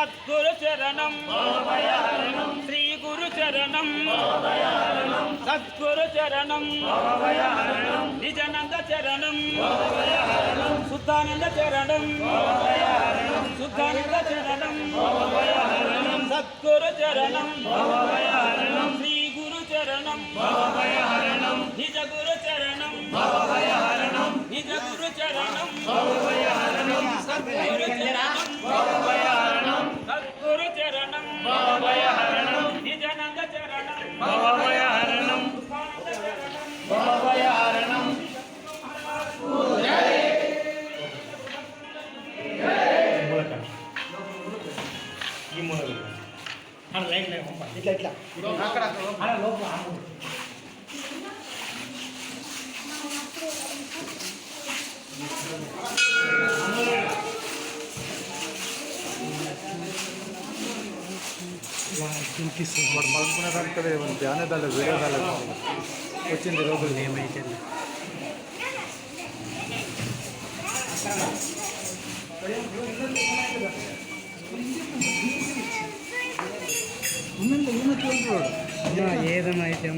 సద్గురు చరణం శ్రీ గురు చరణం సద్గురు చరణం నిజానంద చరణం శుద్ధానంద చరణం శుద్ధానంద చరణం సద్గురు చరణం శ్రీ గురు చరణం నిజ గురు చరణం నిజ గురు చరణం సద్గురు చరణం సద్గురు చరణం నిజానంద చరణం ఈ మూల లైట్ ఇట్లా ఇట్లా అక్కడ లోపల వాడు పడుకునేదానికి కదా ధ్యానే దాలేదు వేరే దాలేదు వచ్చింది రోజులు ఏమైతే ఏదైనా అయితే